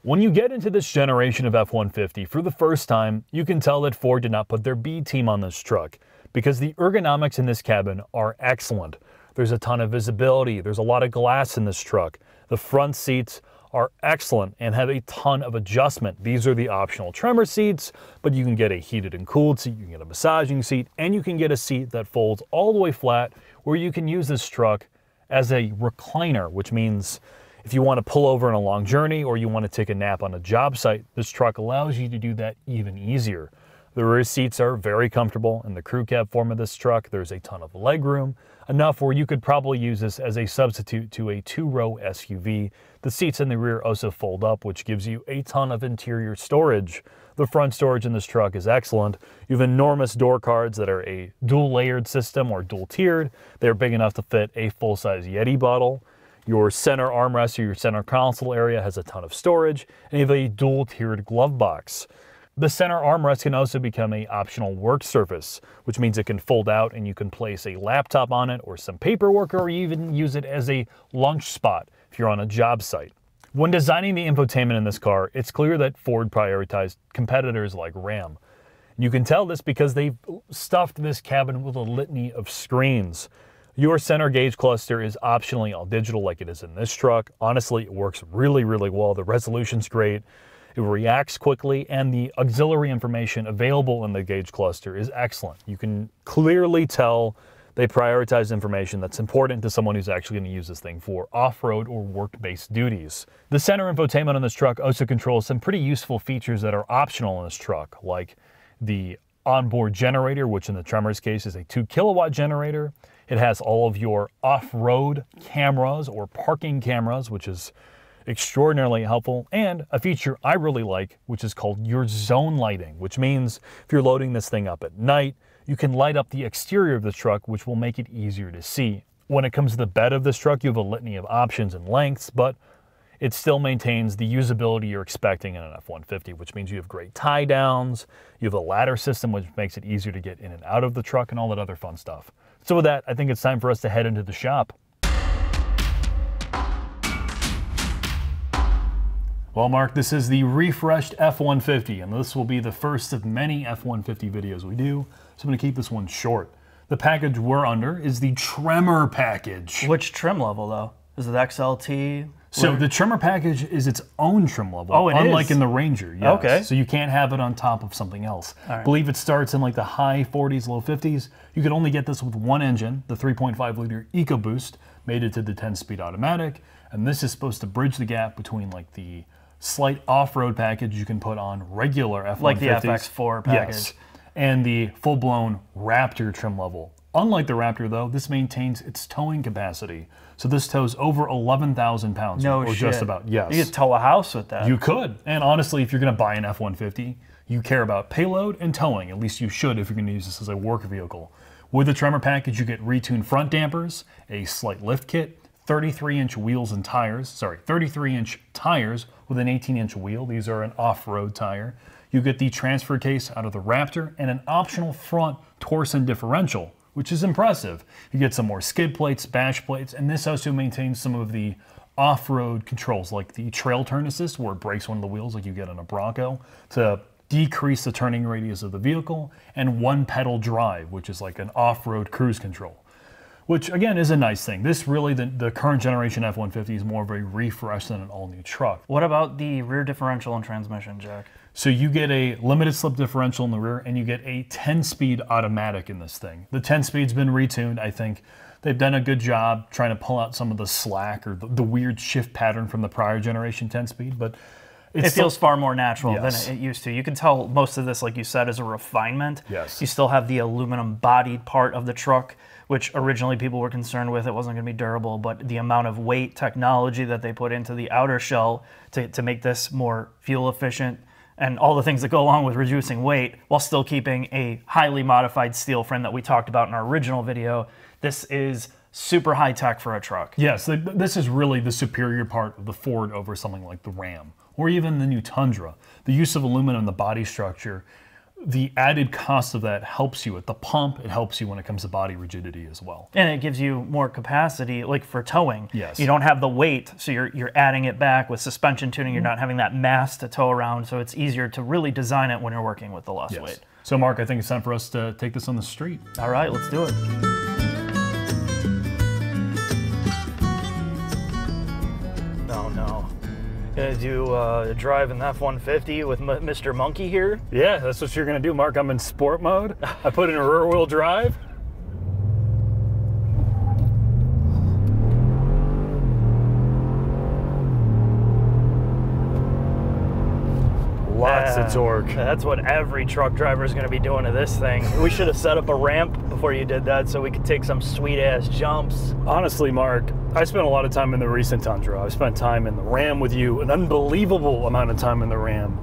When you get into this generation of F-150 for the first time, you can tell that Ford did not put their B team on this truck because the ergonomics in this cabin are excellent. There's a ton of visibility, there's a lot of glass in this truck. The front seats are excellent and have a ton of adjustment. These are the optional Tremor seats, but you can get a heated and cooled seat, you can get a massaging seat, and you can get a seat that folds all the way flat where you can use this truck as a recliner, which means if you want to pull over on a long journey or you want to take a nap on a job site, this truck allows you to do that even easier. The rear seats are very comfortable. In the crew cab form of this truck, there's a ton of leg room, enough where you could probably use this as a substitute to a two-row SUV. The seats in the rear also fold up, which gives you a ton of interior storage. The front storage in this truck is excellent. You have enormous door cards that are a dual-layered system or dual-tiered. They're big enough to fit a full-size Yeti bottle. Your center armrest or your center console area has a ton of storage, and you have a dual-tiered glove box. The center armrest can also become an optional work surface, which means it can fold out and you can place a laptop on it or some paperwork, or even use it as a lunch spot if you're on a job site. When designing the infotainment in this car, it's clear that Ford prioritized competitors like Ram. You can tell this because they've stuffed this cabin with a litany of screens. Your center gauge cluster is optionally all digital like it is in this truck. Honestly, it works really, really well. The resolution's great. It reacts quickly, and the auxiliary information available in the gauge cluster is excellent. You can clearly tell they prioritize information that's important to someone who's actually going to use this thing for off-road or work-based duties. The center infotainment on this truck also controls some pretty useful features that are optional in this truck, like the onboard generator, which in the Tremor's case is a 2 kilowatt generator. It has all of your off-road cameras or parking cameras, which is extraordinarily helpful, and a feature I really like, which is called your zone lighting, which means if you're loading this thing up at night, you can light up the exterior of the truck, which will make it easier to see. When it comes to the bed of this truck, you have a litany of options and lengths, but it still maintains the usability you're expecting in an F-150, which means you have great tie downs, you have a ladder system, which makes it easier to get in and out of the truck, and all that other fun stuff. So with that, I think it's time for us to head into the shop. Well, Mark, this is the refreshed F-150, and this will be the first of many F-150 videos we do, so I'm going to keep this one short. The package we're under is the Tremor Package. Which trim level, though? Is it XLT? So the Tremor Package is its own trim level, unlike in the Ranger. Yes. Okay. So you can't have it on top of something else. All right. I believe it starts in like the high 40s, low 50s. You can only get this with one engine, the 3.5 liter EcoBoost, mated to the 10-speed automatic, and this is supposed to bridge the gap between like the slight off-road package you can put on regular F-150s. Like the FX4 package. Yes, and the full-blown Raptor trim level. Unlike the Raptor, though, this maintains its towing capacity. So this tows over 11,000 pounds. No or shit. just about, yes. You could tow a house with that. You could. And honestly, if you're going to buy an F-150, you care about payload and towing. At least you should if you're going to use this as a work vehicle. With the Tremor Package, you get retuned front dampers, a slight lift kit, 33-inch wheels and tires. 33-inch tires with an 18-inch wheel. These are an off-road tire. You get the transfer case out of the Raptor and an optional front torsion differential, which is impressive. You get some more skid plates, bash plates, and this also maintains some of the off-road controls, like the trail turn assist, where it brakes one of the wheels like you get on a Bronco, to decrease the turning radius of the vehicle, and one pedal drive, which is like an off-road cruise control, which again is a nice thing. This really, the current generation F-150 is more of a refresh than an all-new truck. What about the rear differential and transmission, Jack? So you get a limited slip differential in the rear, and you get a 10-speed automatic in this thing. The 10-speed's been retuned. I think they've done a good job trying to pull out some of the slack or the weird shift pattern from the prior generation 10-speed, but it feels far more natural than Yes. it used to. You can tell most of this, like you said, is a refinement. Yes. You still have the aluminum bodied part of the truck, which originally people were concerned with. It wasn't going to be durable, but the amount of weight technology that they put into the outer shell to make this more fuel efficient, and all the things that go along with reducing weight while still keeping a highly modified steel frame that we talked about in our original video. This is super high tech for a truck. Yes, this is really the superior part of the Ford over something like the Ram or even the new Tundra. The use of aluminum in the body structure the added cost of that helps you at the pump. It helps you when it comes to body rigidity as well. And it gives you more capacity, like for towing. Yes. You don't have the weight, so you're adding it back with suspension tuning. You're not having that mass to tow around, so it's easier to really design it when you're working with the less weight. So Mark, I think it's time for us to take this on the street. All right, let's do it. Oh no. Gonna do drive in the F-150 with Mr. Monkey here. Yeah, that's what you're gonna do, Mark. I'm in sport mode. I put in a rear wheel drive. Lots of torque. That's what every truck driver is going to be doing to this thing. We should have set up a ramp before you did that so we could take some sweet-ass jumps. Honestly, Mark, I spent a lot of time in the recent Tundra. I've spent time in the Ram with you, an unbelievable amount of time in the Ram.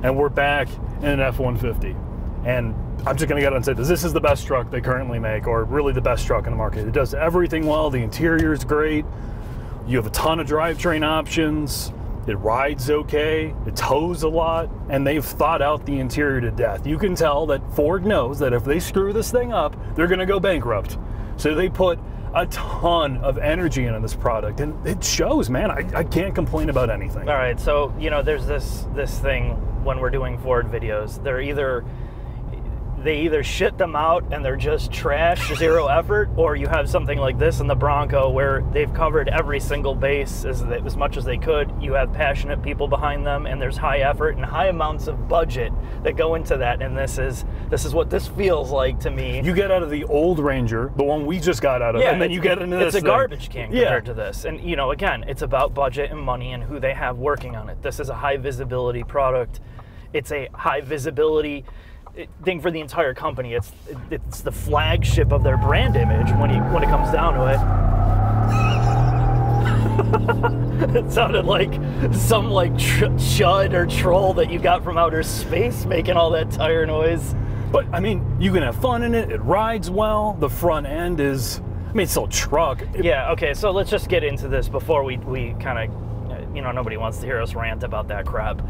And we're back in an F-150. And I'm just going to get on and say this is the best truck they currently make, or really the best truck in the market. It does everything well. The interior is great. You have a ton of drivetrain options. It rides okay, it tows a lot, and they've thought out the interior to death. You can tell that Ford knows that if they screw this thing up, they're gonna go bankrupt. So they put a ton of energy into this product, and it shows, man. I can't complain about anything. All right, so, you know, there's this thing when we're doing Ford videos. They either shit them out and they're just trash, zero effort, or you have something like this in the Bronco where they've covered every single base as much as they could. You have passionate people behind them, and there's high effort and high amounts of budget that go into that. And this is what this feels like to me. You get out of the old Ranger, the one we just got out of, and then you get into this. It's a garbage can compared to this. And, you know, again, it's about budget and money and who they have working on it. This is a high visibility product. It's a high visibility thing for the entire company. It's the flagship of their brand image when it comes down to it. It sounded like some chud or troll that you got from outer space making all that tire noise. But I mean, you can have fun in it. It rides well. The front end is, I mean, it's still a truck. Yeah. Okay. So let's just get into this before we kind of, you know, nobody wants to hear us rant about that crap.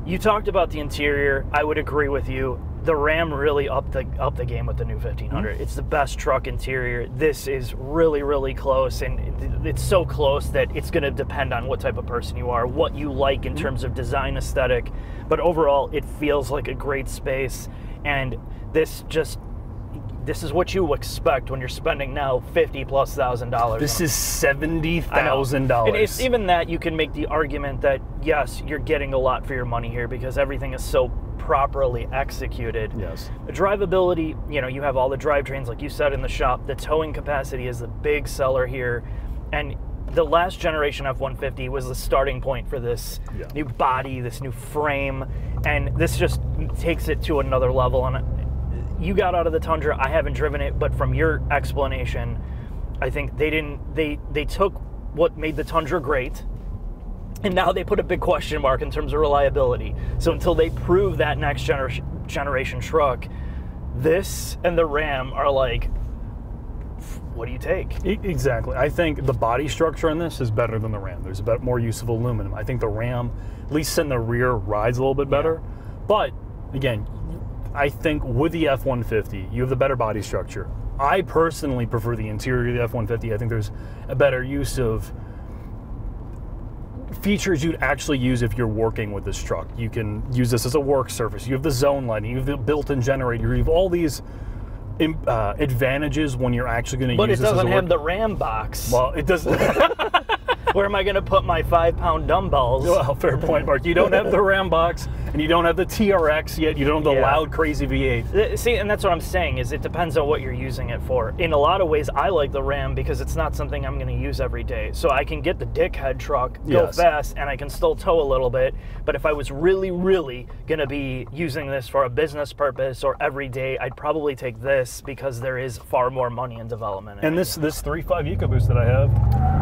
You talked about the interior. I would agree with you. The Ram really upped the game with the new 1500. Mm-hmm. It's the best truck interior. This is really, really close, and it's so close that it's going to depend on what type of person you are, what you like in terms of design aesthetic. But overall, it feels like a great space, and this is what you expect when you're spending now $50,000+. This is $70,000. And it's even that you can make the argument that yes, you're getting a lot for your money here because everything is so properly executed. Yes. The drivability, you know, you have all the drivetrains like you said in the shop. The towing capacity is the big seller here, and the last generation F-150 was the starting point for this new body, this new frame, and this just takes it to another level. And you got out of the Tundra. I haven't driven it, but from your explanation, I think they took what made the Tundra great, and now they put a big question mark in terms of reliability. So until they prove that next generation truck, this and the Ram are like, what do you take? Exactly. I think the body structure on this is better than the Ram. There's a bit more use of aluminum. I think the Ram, at least in the rear, rides a little bit better. But again, I think with the F-150, you have the better body structure. I personally prefer the interior of the F-150. I think there's a better use of features you'd actually use if you're working with this truck. You can use this as a work surface. You have the zone lighting. You have the built-in generator. You have all these advantages when you're actually going to use this as a work. But it doesn't have the Ram box. Well, it doesn't. Where am I going to put my 5-pound dumbbells? Well, fair point, Mark. You don't have the Ram box, and you don't have the TRX yet. You don't have the loud, crazy V8. See, and that's what I'm saying, is it depends on what you're using it for. In a lot of ways, I like the Ram because it's not something I'm going to use every day. So I can get the dickhead truck, go fast, and I can still tow a little bit. But if I was really, really going to be using this for a business purpose or every day, I'd probably take this because there is far more money in development. And this 3.5 EcoBoost that I have,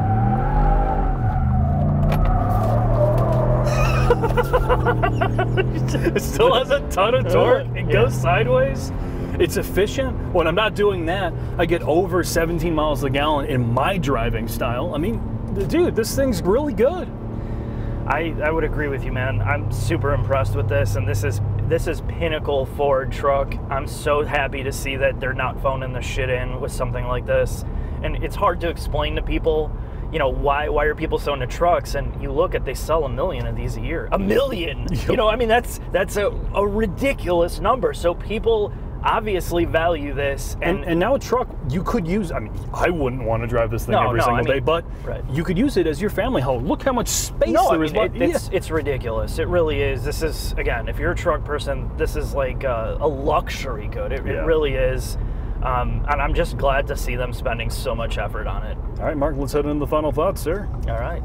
it still has a ton of torque. It goes sideways. It's efficient. When I'm not doing that, I get over 17 miles a gallon in my driving style. I mean, dude, this thing's really good. I would agree with you, man. I'm super impressed with this, and this is pinnacle Ford truck. I'm so happy to see that they're not phoning the shit in with something like this. And it's hard to explain to people, you know, why are people so into trucks? And you look at, they sell 1 million of these a year. 1 million! Yep. You know, I mean, that's a ridiculous number. So people obviously value this. And now a truck you could use, I mean, I wouldn't want to drive this thing every single day, but you could use it as your family home. Look how much space there is. It's ridiculous. It really is. This is, again, if you're a truck person, this is like a luxury good. It really is. And I'm just glad to see them spending so much effort on it. All right, Mark, let's head into the final thoughts, sir. All right.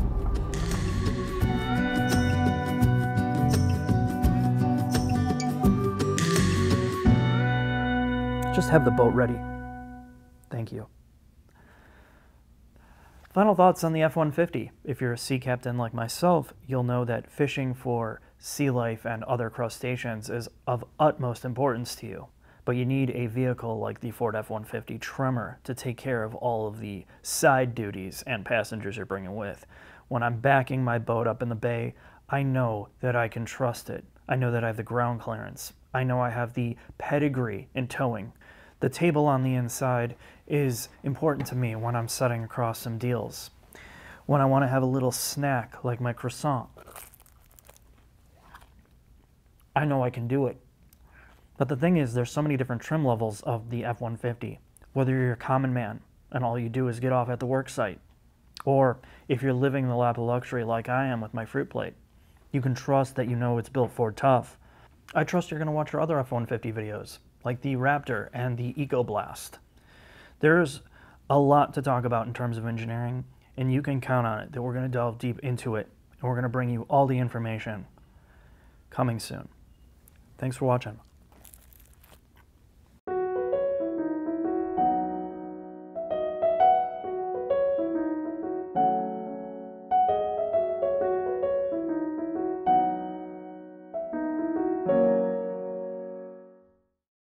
Just have the boat ready. Thank you. Final thoughts on the F-150. If you're a sea captain like myself, you'll know that fishing for sea life and other crustaceans is of utmost importance to you. But you need a vehicle like the Ford F-150 Tremor to take care of all of the side duties and passengers you're bringing with. When I'm backing my boat up in the bay, I know that I can trust it. I know that I have the ground clearance. I know I have the pedigree in towing. The table on the inside is important to me when I'm setting across some deals. When I want to have a little snack like my croissant, I know I can do it. But the thing is, there's so many different trim levels of the F-150. Whether you're a common man and all you do is get off at the work site, or if you're living in the lap of luxury like I am with my fruit plate, you can trust that you know it's built Ford tough. I trust you're going to watch our other F-150 videos, like the Raptor and the EcoBlast. There's a lot to talk about in terms of engineering, and you can count on it that we're going to delve deep into it, and we're going to bring you all the information coming soon. Thanks for watching.